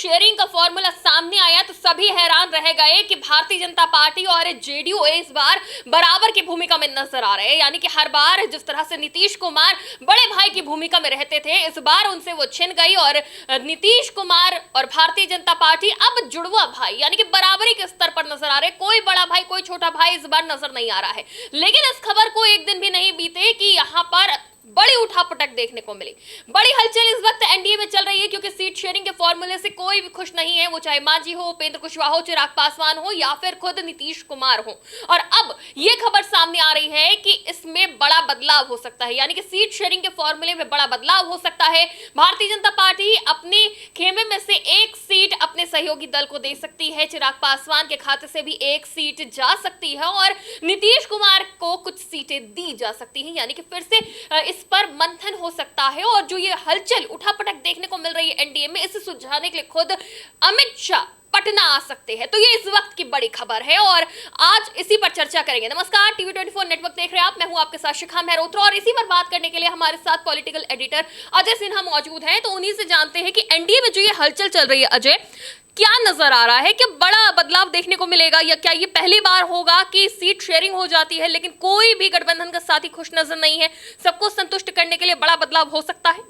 Sharing का formula सामने आया तो सभी हैरान रह गए कि भारतीय जनता पार्टी और जेडीयू इस बार बराबर की भूमिका में नजर आ रहे हैं। यानी कि हर बार जिस तरह से नीतीश कुमार बड़े भाई की भूमिका में रहते थे, इस बार उनसे वो छिन गई और नीतीश कुमार और भारतीय जनता पार्टी अब जुड़वा भाई यानी कि बराबरी के स्तर पर नजर आ रहे। कोई बड़ा भाई कोई छोटा भाई इस बार नजर नहीं आ रहा है। लेकिन इस खबर को एक दिन भी नहीं बीते कि यहां पर बड़ी उठापटक देखने को मिली। बड़ी हलचल इस वक्त एनडीए में चल रही है क्योंकि सीट शेयरिंग के फॉर्मूले से कोई भी खुश नहीं है, वो चाहे मांझी हो, उपेंद्र कुशवाहा हो, चिराग पासवान हो या फिर खुद नीतीश कुमार हो। और अब ये खबर सामने आ रही है कि इसमें बड़ा बदलाव हो सकता है, यानी कि सीट शेयरिंग के फॉर्मूले में बड़ा बदलाव हो सकता है। भारतीय जनता पार्टी अपने खेमे में से एक सीट अपने सहयोगी दल को दे सकती है, चिराग पासवान के खाते से भी एक सीट जा सकती है और नीतीश कुमार को कुछ सीटें दी जा सकती हैं। यानी कि फिर से इस पर मंथन हो सकता है और जो ये हलचल उठापटक देखने को मिल रही है एनडीए में, इसे सुलझाने के लिए खुद अमित शाह पटना आ सकते हैं। तो ये इस वक्त की बड़ी खबर है और आज इसी पर चर्चा करेंगे। नमस्कार, टीवी 24 नेटवर्क देख रहे हैं आप, मैं हूं आपके साथ शिखा मेहरोत्रा और इसी पर बात करने के लिए हमारे साथ पॉलिटिकल एडिटर अजय सिन्हा मौजूद हैं। तो उन्हीं से जानते हैं कि एनडीए में जो ये हलचल चल रही है, अजय क्या नजर आ रहा है कि बड़ा बदलाव देखने को मिलेगा या क्या ये पहली बार होगा कि सीट शेयरिंग हो जाती है लेकिन कोई भी गठबंधन का साथी खुश नजर नहीं है, सबको संतुष्ट करने के लिए बड़ा बदलाव हो सकता है?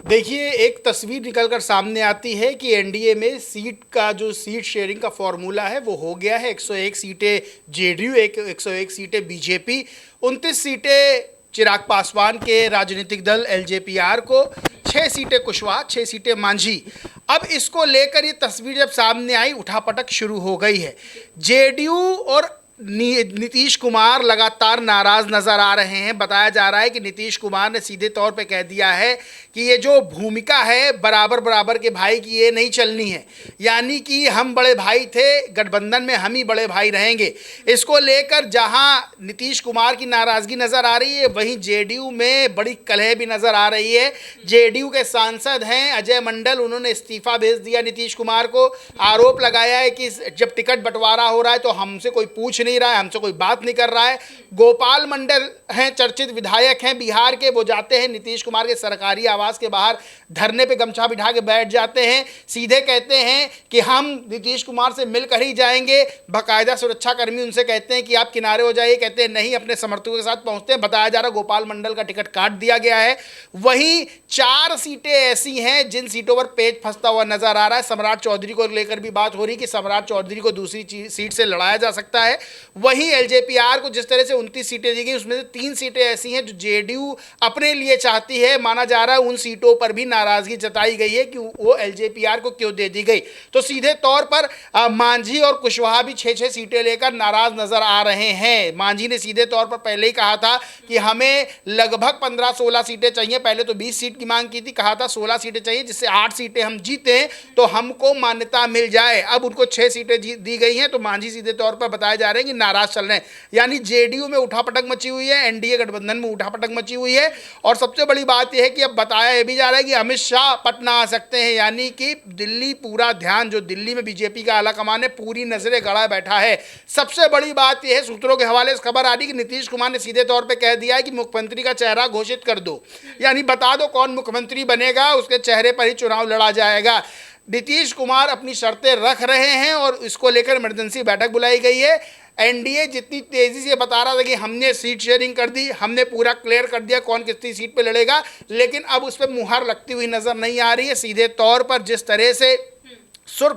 देखिए, एक तस्वीर निकलकर सामने आती है कि एनडीए में सीट का जो सीट शेयरिंग का फॉर्मूला है वो हो गया है। 101 सीटें जेडीयू, 101 सीटें बीजेपी, 29 सीटें चिराग पासवान के राजनीतिक दल एलजेपीआर को, 6 सीटें कुशवाहा, 6 सीटें मांझी। अब इसको लेकर ये तस्वीर जब सामने आई, उठापटक शुरू हो गई है। जेडीयू और नीतीश कुमार लगातार नाराज नजर आ रहे हैं। बताया जा रहा है कि नीतीश कुमार ने सीधे तौर पे कह दिया है कि ये जो भूमिका है बराबर बराबर के भाई की, ये नहीं चलनी है। यानी कि हम बड़े भाई थे, गठबंधन में हम ही बड़े भाई रहेंगे। इसको लेकर जहां नीतीश कुमार की नाराजगी नजर आ रही है, वहीं जेडीयू में बड़ी कलह भी नजर आ रही है। जेडीयू के सांसद हैं अजय मंडल, उन्होंने इस्तीफा भेज दिया नीतीश कुमार को। आरोप लगाया है कि जब टिकट बंटवारा हो रहा है तो हमसे कोई पूछ नहीं रहा है, हमसे कोई बात नहीं कर रहा है। गोपाल मंडल हैं, चर्चित विधायक हैं बिहार के, वो जाते हैं नीतीश कुमार के सरकारी आवास के बाहर धरने पे गमछा बिठा के बैठ जाते हैं। सीधे कहते हैं कि हम नीतीश कुमार से मिलकर ही जाएंगे। बाकायदा सुरक्षाकर्मी उनसे कहते हैं कि आप किनारे हो जाइए, कहते हैं नहीं, अपने समर्थकों के साथ पहुंचते हैं। बताया जा रहा गोपाल मंडल का टिकट काट दिया गया है। वहीं 4 सीटें ऐसी हैं जिन सीटों पर पेच फंसता हुआ नजर आ रहा है। सम्राट चौधरी को लेकर भी बात हो रही कि सम्राट चौधरी को दूसरी सीट से लड़ाया जा सकता है। वहीं एलजेपीआर को जिस तरह से 29 सीटें दी गई, उसमें से 3 सीटें ऐसी हैं जो जेडीयू अपने लिए चाहती है। माना जा रहा है उन सीटों पर भी नाराजगी जताई गई है कि वो एलजेपीआर को क्यों दे दी गई। तो सीधे तौर पर मांझी और कुशवाहा भी 6-6 सीटें लेकर नाराज नजर आ रहे हैं। मांझी ने सीधे तौर पर पहले ही कहा था कि हमें लगभग 15-16 सीटें चाहिए। पहले तो 20 सीट की मांग की थी, कहा था 16 सीटें चाहिए, जिससे 8 सीटें हम जीते तो हमको मान्यता मिल जाए। अब उनको 6 सीटें दी गई हैं, तो मांझी सीधे तौर पर बताया जा रहे हैं कि नाराज चल रहे हैं। यानी जेडीयू में उठापटक मची हुई है, एनडीए गठबंधन में उठापटक मची हुई है। और सबसे बड़ी बात यह है कि अब बताया यह भी जा रहा है कि अमित शाह पटना आ सकते हैं। यानी कि दिल्ली, पूरा ध्यान जो दिल्ली में बीजेपी का आलाकमान है, पूरी नजरें गड़ाए बैठा है। सबसे बड़ी बात यह है, सूत्रों के हवाले से खबर आ रही कि नीतीश कुमार ने सीधे तौर पर कह दिया है कि मुख्यमंत्री का चेहरा घोषित कर दो, यानी बता दो कौन मुख्यमंत्री बनेगा, उसके चेहरे पर ही चुनाव लड़ा जाएगा। नीतीश कुमार अपनी शर्तें रख रहे हैं और इसको लेकर इमरजेंसी बैठक बुलाई गई है। एनडीए जितनी तेजी से बता रहा था कि हमने सीट शेयरिंग कर दी, हमने पूरा क्लियर कर दिया कौन कितनी सीट पे लड़ेगा, लेकिन अब उस पर मुहर लगती हुई नजर नहीं आ रही है। सीधे तौर पर जिस तरह से सर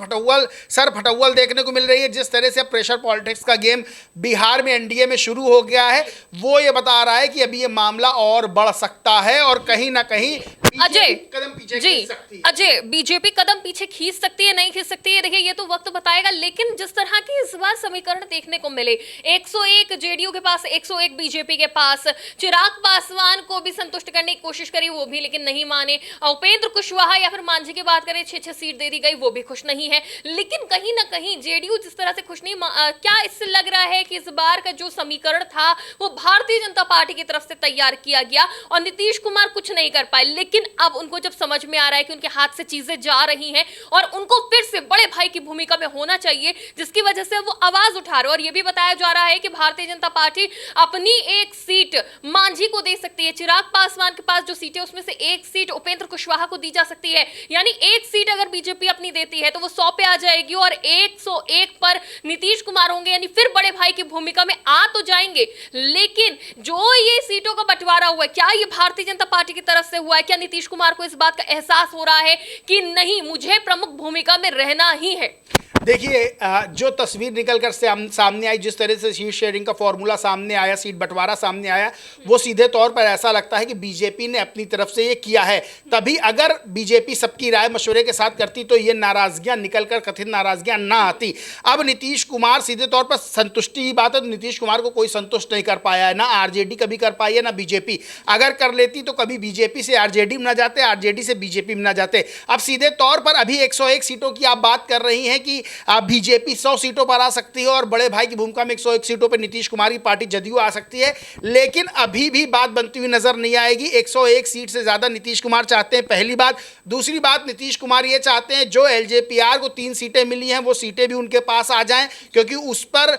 फटव्वल देखने को मिल रही है, जिस तरह से प्रेशर पॉलिटिक्स का गेम बिहार में एनडीए में शुरू हो गया है, वो ये बता रहा है कि अभी ये मामला और बढ़ सकता है और कहीं ना कहीं अजय कदम पीछे जी, खींच सकती है। अजय, बीजेपी कदम पीछे खींच सकती है, नहीं खींच सकती है, देखिए ये तो वक्त बताएगा। लेकिन जिस तरह की इस बार समीकरण देखने को मिले, 101 जेडीयू के पास, 101 बीजेपी के पास, चिराग पासवान को भी संतुष्ट करने की कोशिश करी, वो भी लेकिन नहीं माने। उपेंद्र कुशवाहा या फिर मांझी की बात करें, 6-6 सीट दे दी गई, वो भी खुश नहीं है। लेकिन कहीं ना कहीं जेडीयू जिस तरह से खुश नहीं, क्या इससे लग रहा है कि इस बार का जो समीकरण था वो भारतीय जनता पार्टी की तरफ से तैयार किया गया और नीतीश कुमार कुछ नहीं कर पाए। लेकिन अब उनको जब समझ में आ रहा है कि उनके हाथ से चीजें जा रही हैं और उनको फिर से बड़े भाई की भूमिका में होना चाहिए, जिसकी वजह से वो आवाज उठा रहे हैं। और ये भी बताया जा रहा है कि भारतीय जनता पार्टी अपनी एक सीट मांझी को दे सकती है। चिराग पासवान के पास जो सीट है उसमें से एक सीट उपेंद्र कुशवाहा को दी जा सकती है, यानी एक सीट अगर बीजेपी अपनी देती है तो वो 100 पे आ जाएगी और 101 पर नीतीश कुमार होंगे, यानी फिर बड़े भाई की भूमिका में आ तो जाएंगे। लेकिन जो ये सीटों का बंटवारा हुआ है, क्या ये भारतीय जनता पार्टी की तरफ से हुआ है? क्या नीतीश कुमार को इस बात का एहसास हो रहा है कि नहीं, मुझे प्रमुख भूमिका में रहना ही है? देखिए, जो तस्वीर निकलकर सामने आई, जिस तरह से सीट शेयरिंग का फॉर्मूला सामने आया, सीट बंटवारा सामने आया, वो सीधे तौर पर ऐसा लगता है कि बीजेपी ने अपनी तरफ से ये किया है। तभी अगर बीजेपी सबकी राय मशवरे के साथ करती तो ये नाराजगियां निकलकर कथित नाराजगियां ना आती। अब नीतीश कुमार सीधे तौर पर संतुष्टि की बात है, तो नीतीश कुमार को कोई संतुष्ट नहीं कर पाया है। ना आरजेडी कभी कर पाई है, ना बीजेपी। अगर कर लेती तो कभी बीजेपी से आरजेडी में ना जाते, आरजेडी से बीजेपी में ना जाते। अब सीधे तौर पर अभी 101 सीटों की आप बात कर रही हैं कि बीजेपी 100 सीटों पर आ सकती है और बड़े भाई की भूमिका में 101 सीटों पर नीतीश कुमार की पार्टी जदयू आ सकती है। लेकिन अभी भी बात बनती हुई नजर नहीं आएगी। 101 सीट से ज्यादा नीतीश कुमार चाहते हैं, पहली बात। दूसरी बात, नीतीश कुमार ये चाहते हैं जो एलजेपीआर को 3 सीटें मिली हैं वो सीटें भी उनके पास आ जाएं, क्योंकि उस पर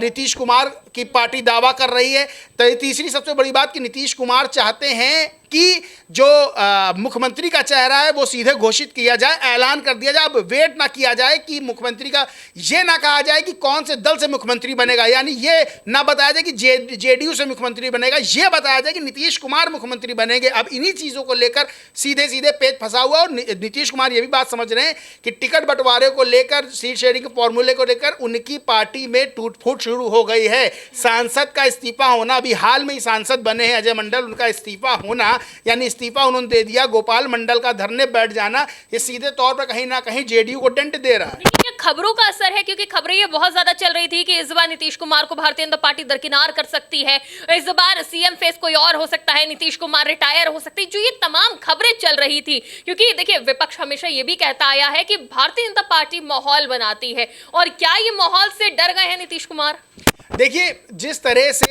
नीतीश कुमार की पार्टी दावा कर रही है। तो तीसरी सबसे बड़ी बात कि नीतीश कुमार चाहते हैं कि जो मुख्यमंत्री का चेहरा है वो सीधे घोषित किया जाए, ऐलान कर दिया जाए। अब वेट ना किया जाए कि मुख्यमंत्री का ये ना कहा जाए कि कौन से दल से मुख्यमंत्री बनेगा, यानी ये ना बताया जाए कि जेडीयू से मुख्यमंत्री बनेगा, ये बताया जाए कि नीतीश कुमार मुख्यमंत्री बनेंगे। अब इन्हीं चीज़ों को लेकर सीधे सीधे पेच फंसा हुआ। और नीतीश कुमार ये भी बात समझ रहे हैं कि टिकट बंटवारे को लेकर, सीट शेयरिंग के फॉर्मूले को लेकर उनकी पार्टी में टूट फूट शुरू हो गई है। सांसद का इस्तीफा होना, अभी हाल में ही सांसद बने हैं अजय मंडल, उनका इस्तीफा होना, यानी इस्तीफा उन्होंने दे दिया, गोपाल मंडल का धरने बैठ जाना, ये सीधे तौर पर कहीं ना कहीं जेडीयू को डेंट दे रहा है। ये खबरों का असर है, क्योंकि खबरें ये बहुत ज्यादा चल रही थी कि इस बार नीतीश कुमार को भारतीय जनता पार्टी दरकिनार कर सकती है, इस बार सीएम फेस कोई और हो सकता है, नीतीश कुमार रिटायर हो सकती है। जो ये तमाम खबरें चल रही थी, क्योंकि देखिए विपक्ष हमेशा ये भी कहता आया है कि भारतीय जनता पार्टी माहौल बनाती है, और क्या ये माहौल से डर गए हैं नीतीश कुमार? देखिए, जिस तरह से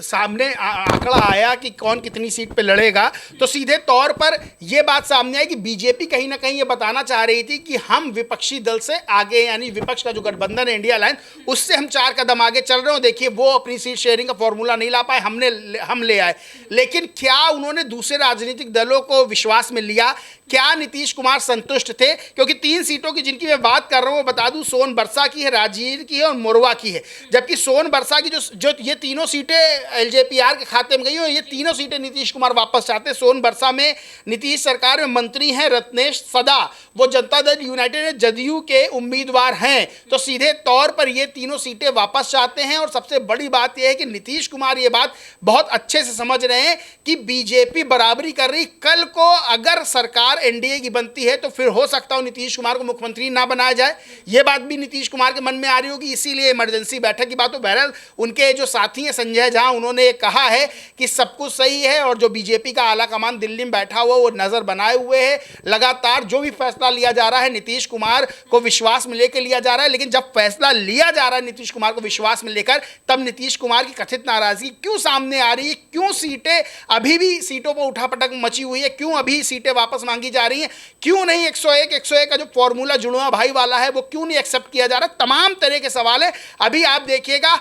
सामने आंकड़ा आया कि कौन कितनी सीट पे लड़ेगा, तो सीधे तौर पर यह बात सामने आई कि बीजेपी कहीं ना कहीं ये बताना चाह रही थी कि हम विपक्षी दल से आगे, यानी विपक्ष का जो गठबंधन है इंडिया अलायंस, उससे हम 4 कदम आगे चल रहे हो। देखिए, वो अपनी सीट शेयरिंग का फॉर्मूला नहीं ला पाए, हम ले आए। लेकिन क्या उन्होंने दूसरे राजनीतिक दलों को विश्वास में लिया? क्या नीतीश कुमार संतुष्ट थे? क्योंकि 3 सीटों की जिनकी मैं बात कर रहा हूँ, वो बता दूं, सोनबरसा की है, राजगीर की है और मोरवा की है। जबकि सोनबरसा की जो ये तीनों सीटें एलजेपीआर के खाते में गई और ये तीनों सीटें नीतीश कुमार वापस चाहते हैं। सोनबरसा में नीतीश सरकार में मंत्री हैं रत्नेश सदा, वो जनता दल यूनाइटेड जदयू के उम्मीदवार हैं। तो सीधे तौर पर ये तीनों सीटें वापस चाहते हैं। और सबसे बड़ी बात यह है कि नीतीश कुमार ये बात बहुत अच्छे से समझ रहे हैं कि बीजेपी बराबरी कर रही। कल को अगर सरकार एनडीए की बनती है तो फिर हो सकता हो नीतीश कुमार को मुख्यमंत्री ना बनाया जाए। ये बात भी नीतीश कुमार के मन में आ रही होगी, इसीलिए इमरजेंसी बैठक की बात हो। बहरहाल उनके जो साथी हैं संजय झा, उन्होंने कहा है कि सब कुछ सही है और जो बीजेपी का आला कमान दिल्ली में बैठा हुआ वो नजर बनाए हुए है। लगातार जो भी फैसला लिया जा रहा है नीतीश कुमार को विश्वास में लेकर लिया जा रहा है। लेकिन जब फैसला लिया जा रहा है नीतीश कुमार को विश्वास में लेकर, तब नीतीश कुमार की कथित नाराजगी क्यों सामने आ रही है? क्यों सीटें अभी भी सीटों पर उठापटक मची हुई है? क्यों अभी सीटें वापस मांगी जा रही हैं? क्यों नहीं 101 का जो फॉर्मूला जुड़वा भाई वाला है वो क्यों नहीं एक्सेप्ट किया जा रहा? तमाम तरह के सवाल है। अभी आप देखिएगा,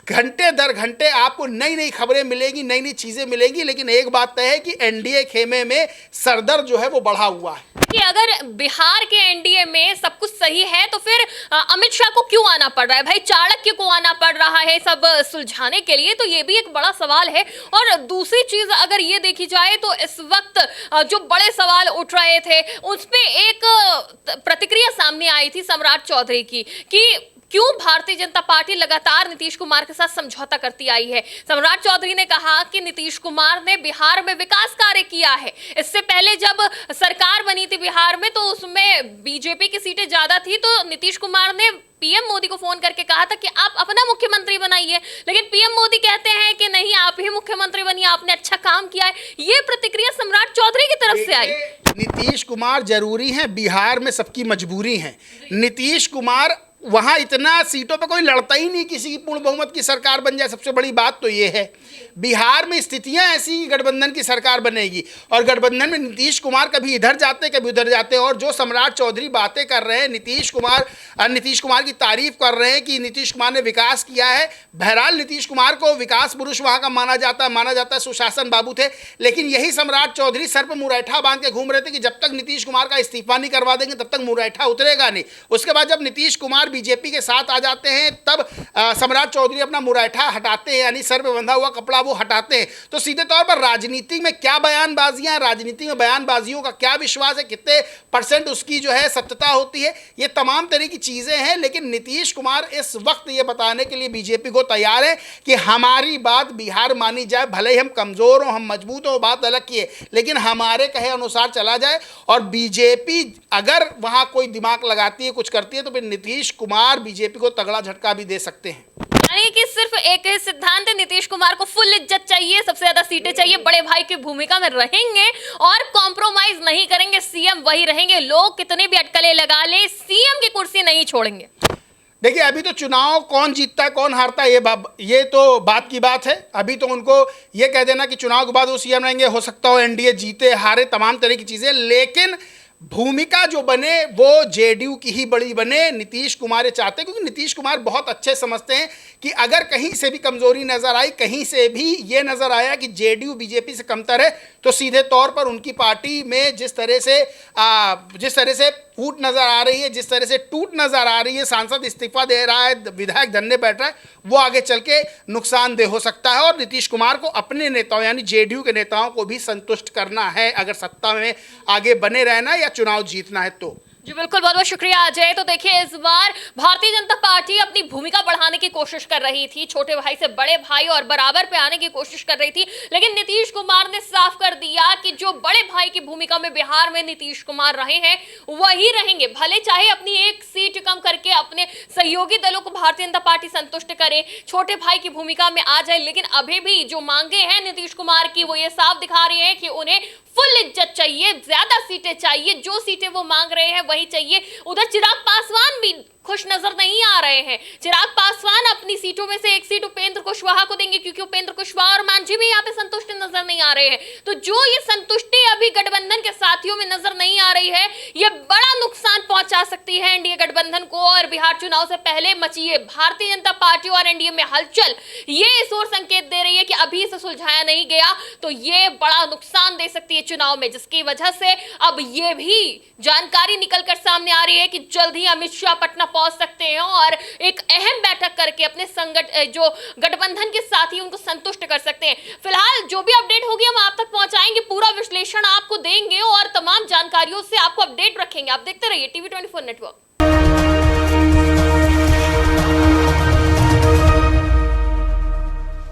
घंटे दर घंटे आपको नई नई खबरें मिलेंगी, नई नई चीजें मिलेंगी। लेकिन एक बात तय है कि एनडीए खेमे में सरदर्द जो है वो बढ़ा हुआ है कि अगर बिहार के एनडीए में सब कुछ सही है तो फिर अमित शाह को क्यों आना पड़ रहा है? भाई चाणक्य को आना पड़ रहा है सब सुलझाने के लिए, तो ये भी एक बड़ा सवाल है। और दूसरी चीज अगर ये देखी जाए तो इस वक्त जो बड़े सवाल उठ रहे थे उस पे एक प्रतिक्रिया सामने आई थी सम्राट चौधरी की कि क्यों भारतीय जनता पार्टी लगातार नीतीश कुमार के साथ समझौता करती आई है। सम्राट चौधरी ने कहा कि नीतीश कुमार ने बिहार में विकास कार्य किया है। इससे पहले जब सरकार बनी थी बिहार में तो उसमें बीजेपी की सीटें ज्यादा थी, तो नीतीश कुमार ने पीएम मोदी को फोन करके कहा था कि आप अपना मुख्यमंत्री बनाइए। लेकिन पीएम मोदी कहते हैं कि नहीं, आप ही मुख्यमंत्री बनिए, आपने अच्छा काम किया है। ये प्रतिक्रिया सम्राट चौधरी की तरफ से आई। नीतीश कुमार जरूरी हैं, बिहार में सबकी मजबूरी है। नीतीश कुमार वहाँ इतना सीटों पे कोई लड़ता ही नहीं, किसी की पूर्ण बहुमत की सरकार बन जाए। सबसे बड़ी बात तो ये है बिहार में स्थितियां ऐसी गठबंधन की सरकार बनेगी, और गठबंधन में नीतीश कुमार कभी इधर जाते कभी उधर जाते। और जो सम्राट चौधरी बातें कर रहे हैं, नीतीश कुमार की तारीफ कर रहे हैं कि नीतीश कुमार ने विकास किया है। बहरहाल नीतीश कुमार को विकास पुरुष वहाँ का माना जाता है, सुशासन बाबू थे। लेकिन यही सम्राट चौधरी सर पर मुरैठा बांध के घूम रहे थे कि जब तक नीतीश कुमार का इस्तीफा नहीं करवा देंगे तब तक मुरैठा उतरेगा नहीं। उसके बाद जब नीतीश कुमार बीजेपी के साथ आ जाते हैं तब सम्राट चौधरी अपना मुरैठा हटाते हैं, यानी सर पे बंधा हुआ कपड़ा वो हटाते हैं। तो सीधे तौर पर राजनीति में क्या बयानबाजियां, राजनीति में बयानबाजियों का क्या विश्वास है, कितने % उसकी जो है सत्यता होती है, ये तमाम तरह की चीजें हैं। लेकिन नीतीश कुमार इस वक्त ये बताने के लिए बीजेपी को तैयार है कि हमारी बात बिहार मानी जाए, भले ही हम कमजोर हो, हम मजबूत हो, बात अलग की है, लेकिन हमारे कहे अनुसार चला जाए। और बीजेपी अगर वहां कोई दिमाग लगाती है, कुछ करती है, तो फिर नीतीश कुमार बीजेपी को तगड़ा झटका भी दे सकते हैं। यानी कि सिर्फ एक ही सिद्धांत है, नीतीश कुमार को फुल इज्जत चाहिए, सबसे ज्यादा सीटें चाहिए, बड़े भाई की भूमिका में रहेंगे और कॉम्प्रोमाइज नहीं करेंगे, सीएम वही रहेंगे, लोग कितने भी अटकलें लगा ले, सीएम की कुर्सी नहीं छोड़ेंगे। देखिए, अभी तो चुनाव कौन जीतता है कौन हारता है ये तो बात की बात है। अभी तो उनको ये कह देना कि चुनाव के बाद वो सीएम रहेंगे, हो सकता हो एनडीए जीते हारे, तमाम तरह की चीजें, लेकिन भूमिका जो बने वो जेडीयू की ही बड़ी बने। नीतीश कुमार ये चाहते हैं, क्योंकि नीतीश कुमार बहुत अच्छे समझते हैं कि अगर कहीं से भी कमजोरी नजर आई, कहीं से भी ये नजर आया कि जेडीयू बीजेपी से कमतर है, तो सीधे तौर पर उनकी पार्टी में जिस तरह से फूट नजर आ रही है, जिस तरह से टूट नजर आ रही है, सांसद इस्तीफा दे रहा है, विधायक धरने बैठ रहा है, वो आगे चल के नुकसानदेह हो सकता है। और नीतीश कुमार को अपने नेताओं यानी जेडीयू के नेताओं को भी संतुष्ट करना है अगर सत्ता में आगे बने रहना या चुनाव जीतना है तो। जी बिल्कुल, बहुत बहुत शुक्रिया अजय। तो देखिए, इस बार भारतीय जनता पार्टी अपनी भूमिका बढ़ाने की कोशिश कर रही थी, छोटे भाई से बड़े भाई और बराबर पे आने की कोशिश कर रही थी, लेकिन नीतीश कुमार ने साफ कर दिया कि जो बड़े भाई की भूमिका में बिहार में नीतीश कुमार रहे हैं वही रहेंगे, भले चाहे अपनी एक सीट कम करके अपने सहयोगी दलों को भारतीय जनता पार्टी संतुष्ट करे, छोटे भाई की भूमिका में आ जाए। लेकिन अभी भी जो मांगे हैं नीतीश कुमार की वो ये साफ दिखा रही है कि उन्हें फुल इज्जत चाहिए, ज्यादा सीटें चाहिए, जो सीटें वो मांग रहे हैं वही चाहिए। उधर चिराग पासवान भी खुश नजर नहीं आ रहे हैं। चिराग पासवान अपनी सीटों में से एक सीट उपेंद्र कुशवाहा को देंगे, क्योंकि उपेंद्र कुशवाहा और मांझी भी यहाँ पे संतुष्ट नजर नहीं आ रहे हैं। तो जो ये संतुष्टि अभी गठबंधन के साथियों में नजर नहीं आ रही है, ये बड़ा नुकसान पहुंचा सकती है एनडीए गठबंधन को। और बिहार चुनाव से पहले मची है भारतीय जनता पार्टी और एनडीए में हलचल, ये इस ओर संकेत दे रही है कि अभी इसे सुलझाया नहीं गया तो ये बड़ा नुकसान दे सकती है चुनाव में, जिसकी वजह से अब ये भी जानकारी निकलकर सामने आ रही है कि जल्द ही अमित शाह पटना पहुंच सकते हैं और एक अहम बैठक करके अपने जो गठबंधन के साथी उनको संतुष्ट कर सकते हैं। फिलहाल जो भी अपडेट होगी हम आप तक पहुंचाएंगे, पूरा विश्लेषण आपको देंगे और तमाम जानकारियों से आपको अपडेट रखेंगे। आप देखते रहिए टीवी 24 नेटवर्क।